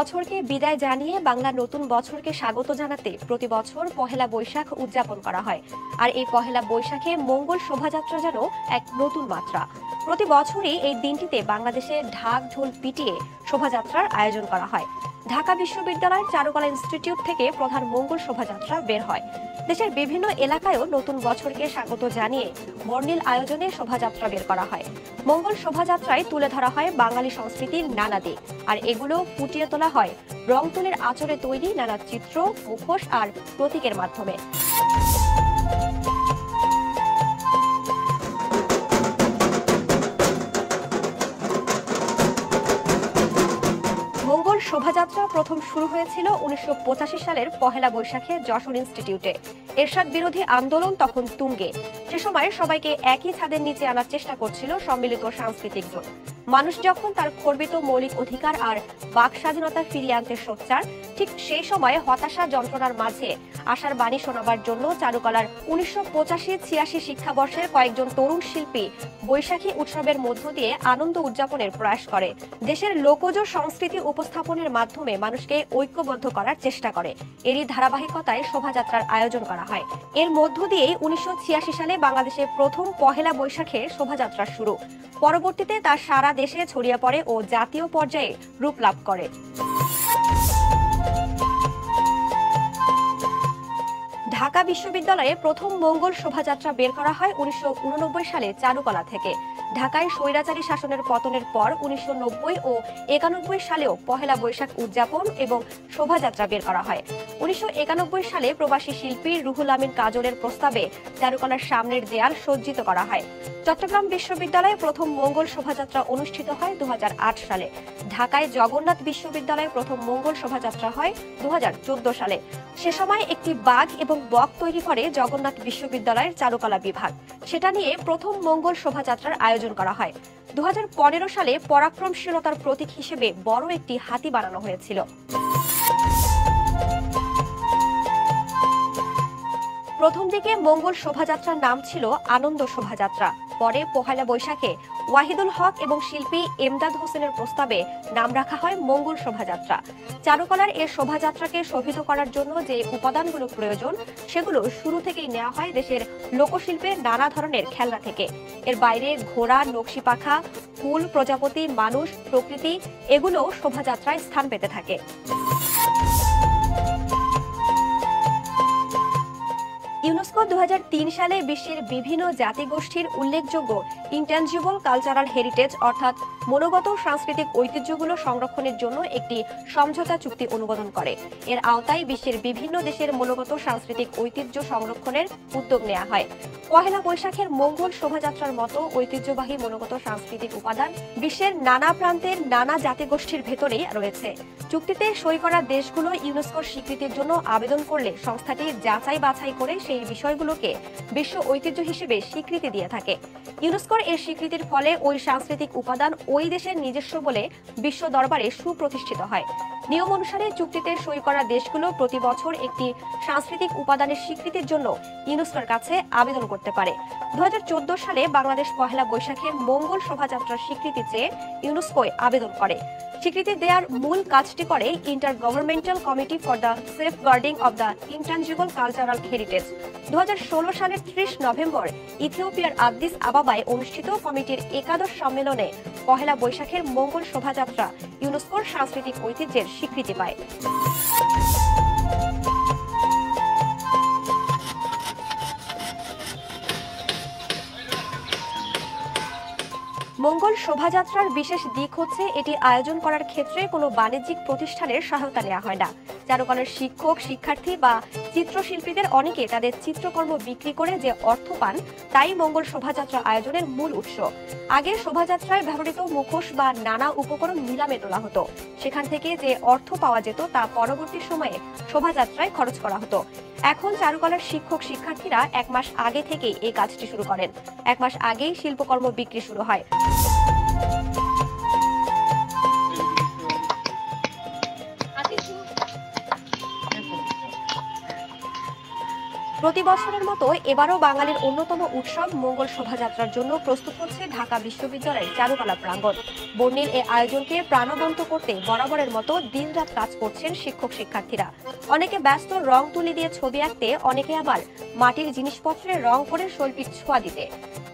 বছরকে বিদায় জানিয়ে বাংলা নতুন বছরকে স্বাগত জানাতে প্রতি বছর পহেলা বৈশাখ উদযাপন করা হয়। আর এই পহেলা বৈশাখে মঙ্গল শোভাযাত্রা যেন এক নতুন মাত্রা। প্রতি বছরই এই দিনটিতে বাংলাদেশে ঢাক ঢোল পিটিয়ে শোভাযাত্রার আয়োজন করা হয়। ঢাকা বিশ্ববিদ্যালয়ের চারুকলা ইনস্টিটিউট থেকে প্রধান মঙ্গল শোভাযাত্রা বের হয়। দেশের বিভিন্ন এলাকায়ও নতুন বছরকে স্বাগত জানিয়ে বর্ণিল আয়োজনে শোভাযাত্রা বের করা হয়। মঙ্গল শোভাযাত্রায় তুলে ধরা হয় বাঙালি সংস্কৃতির নানা দিক, আর এগুলো ফুটিয়ে তোলা হয় রং তুলির আঁচড়ে তৈরি নানা চিত্র, মুখোশ আর প্রতীকের মাধ্যমে। মঙ্গল শোভাযাত্রা প্রথম শুরু হয়েছিল 1985 সালের পহেলা বৈশাখে যশোর ইনস্টিটিউটে। এরশাদ বিরোধী আন্দোলন তখন তুঙ্গে। সে সময় সবাইকে একই ছাদের নিচে আনার চেষ্টা করছিল সম্মিলিত সাংস্কৃতিক জোট। মানুষ যখন তার খর্বিত মৌলিক অধিকার আর বাক স্বাধীনতা ফিরিয়ে আনতে সোচ্চার, ঠিক সেই সময়ে হতাশা যন্ত্রণার মাঝে আশার বাণী শোনাবার জন্য চারুকলার 1985-86 শিক্ষাবর্ষের কয়েকজন তরুণ শিল্পী বৈশাখী উৎসবের মধ্য দিয়ে আনন্দ উদযাপনের প্রয়াস করে। দেশের লোকজ সংস্কৃতি উপস্থাপনের মাধ্যমে মানুষকে ঐক্যবদ্ধ করার চেষ্টা করে। এরই ধারাবাহিকতায় শোভাযাত্রার আয়োজন করা হয়। এর মধ্য দিয়েই 1986 সালে বাংলাদেশে প্রথম পহেলা বৈশাখের শোভাযাত্রা শুরু। পরবর্তীতে তা সারা দেশে ছড়িয়ে পড়ে ও জাতীয় পর্যায়ে রূপ লাভ করে। ঢাকা বিশ্ববিদ্যালয়ে প্রথম মঙ্গল শোভাযাত্রা বের করা হয় 1989 সালে চারুকলা থেকে। ঢাকায় স্বৈরাচারী শাসনের পতনের পর 1990 ও 91 সালেও পহেলা বৈশাখ উদযাপন এবং শোভাযাত্রা বের করা হয়। 1991 সালে প্রবাসী শিল্পী রুহুল আমিন কাজলের প্রস্তাবে চারুকলার সামনের দেয়াল সজ্জিত করা হয়। চট্টগ্রাম বিশ্ববিদ্যালয়ে প্রথম মঙ্গল শোভাযাত্রা অনুষ্ঠিত হয় 2008 সালে। ঢাকায় জগন্নাথ বিশ্ববিদ্যালয়ে প্রথম মঙ্গল শোভাযাত্রা হয় 2014 সালে। সে সময় একটি বাঘ এবং বক তৈরি করে জগন্নাথ বিশ্ববিদ্যালয়ের চারুকলা বিভাগ। সেটা নিয়ে প্রথম মঙ্গল শোভাযাত্রার আয়োজন করা হয়। 2015 সালে পরাক্রমশীলতার প্রতীক হিসেবে বড় একটি হাতি বানানো হয়েছিল। প্রথম দিকে মঙ্গল শোভাযাত্রার নাম ছিল আনন্দ শোভাযাত্রা। পরে পহেলা বৈশাখে ওয়াহিদুল হক এবং শিল্পী এমদাদ হোসেনের প্রস্তাবে নাম রাখা হয় মঙ্গল শোভাযাত্রা। চারুকলার এর শোভাযাত্রাকে শোভিত করার জন্য যে উপাদানগুলো প্রয়োজন সেগুলো শুরু থেকেই নেওয়া হয় দেশের লোকশিল্পের নানা ধরনের খেলনা থেকে। এর বাইরে ঘোড়া, নকশি পাখা, ফুল, প্রজাপতি, মানুষ, প্রকৃতি এগুলো শোভাযাত্রায় স্থান পেতে থাকে। ইউনেস্কো 2003 সালে বিশ্বের বিভিন্ন জাতিগোষ্ঠীর উল্লেখযোগ্য ইনট্যাঞ্জিবল কালচারাল হেরিটেজ অর্থাৎ মনোগত সাংস্কৃতিক ঐতিহ্যগুলো সংরক্ষণের জন্য একটি সমঝোতা চুক্তি অনুমোদন করে। এর আওতায় বিশ্বের বিভিন্ন দেশের মনোগত সাংস্কৃতিক ঐতিহ্য সংরক্ষণের উদ্যোগ নেওয়া হয়। পহেলা বৈশাখের মঙ্গল শোভাযাত্রার মতো ঐতিহ্যবাহী মনোগত সাংস্কৃতিক উপাদান বিশ্বের নানা প্রান্তের নানা জাতিগোষ্ঠীর ভেতরেই রয়েছে। চুক্তিতে সই করা দেশগুলো ইউনেস্কোর স্বীকৃতির জন্য আবেদন করলে সংস্থাটি যাচাই বাছাই করে সেই বিষয়গুলোকে বিশ্ব ঐতিহ্য হিসেবে স্বীকৃতি দিয়ে থাকে। ইউনেস্কোর এর স্বীকৃতির ফলে ওই সাংস্কৃতিক উপাদান ওই দেশের নিজস্ব বলে বিশ্ব দরবারে সুপ্রতিষ্ঠিত হয়। নিয়ম অনুসারে চুক্তিতে সই করা দেশগুলো প্রতি বছর একটি সাংস্কৃতিক উপাদানের স্বীকৃতির জন্য ইউনেস্কোর কাছে আবেদন করতে পারে। 2014 সালে বাংলাদেশ পহেলা বৈশাখের মঙ্গল শোভাযাত্রার স্বীকৃতি চেয়ে ইউনেস্কোয় আবেদন করে। স্বীকৃতি দেওয়ার মূল কাজটি করে inter governmental committee for the safeguarding of the intangible cultural heritage. 2016 সালের 30 নভেম্বর ইথিওপিয়ার আদিস আবাবায় অনুষ্ঠিত কমিটির একাদশ সম্মেলনে পহেলা বৈশাখের মঙ্গল শোভাযাত্রা ইউনেস্কোর সাংস্কৃতিক ঐতিহ্যের স্বীকৃতি পায়। মঙ্গল শোভাযাত্রার বিশেষ দিক হচ্ছে এটি আয়োজন করার ক্ষেত্রে কোনো বাণিজ্যিক প্রতিষ্ঠানের সহায়তা নেওয়া হয় না। চারুকলার শিক্ষক, শিক্ষার্থী বা চিত্রশিল্পীদের অনেকে তাদের চিত্রকর্ম বিক্রি করে যে অর্থ পান তাই মঙ্গল শোভাযাত্রা আয়োজনের মূল উৎস। আগে শোভাযাত্রায় ব্যবহৃত মুখোশ বা নানা উপকরণ নিলামে তোলা হতো। সেখান থেকে যে অর্থ পাওয়া যেত তা পরবর্তী সময়ে শোভাযাত্রায় খরচ করা হতো। এখন চারুকলার শিক্ষক শিক্ষার্থীরা 1 মাস আগে থেকেই এই কাজটি শুরু করেন। 1 মাস আগেই শিল্পকর্ম বিক্রি শুরু হয়। প্রতি বছরের মতো এবারও বাঙালির অন্যতম উৎসব মঙ্গল শোভাযাত্রার জন্য প্রস্তুত হচ্ছে ঢাকা বিশ্ববিদ্যালয়ের চারুকলা প্রাঙ্গণ। বর্ণিল এই আয়োজনকে প্রাণবন্ত করতে বরাবরের মতো দিনরাত কাজ করছেন শিক্ষক শিক্ষার্থীরা। অনেকে ব্যস্ত রং তুলি দিয়ে ছবি আঁকতে, অনেকে আবার মাটির জিনিসপত্রে রং করে শৈল্পিক ছোঁয়া দিতে।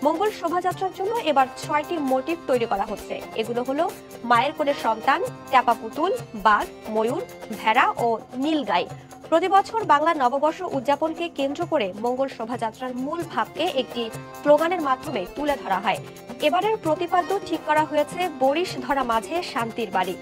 মঙ্গল শোভাযাত্রার জন্য এবার 6টি মোটিভ তৈরি করা হচ্ছে। এগুলো হলো মায়ের কোলের সন্তান, চাপা পুতুল, বাঘ, ময়ূর, ভেড়া ও নীলগাই। প্রতি বছর বাংলা নববর্ষ উদযাপনকে কেন্দ্র করে মঙ্গল শোভাযাত্রার মূল ভাবকে একটি স্লোগানের মাধ্যমে তুলে ধরা হয়। এবারের প্রতিপাদ্য ঠিক করা হয়েছে বরিশ ধরা মাঝে শান্তির বাড়ি।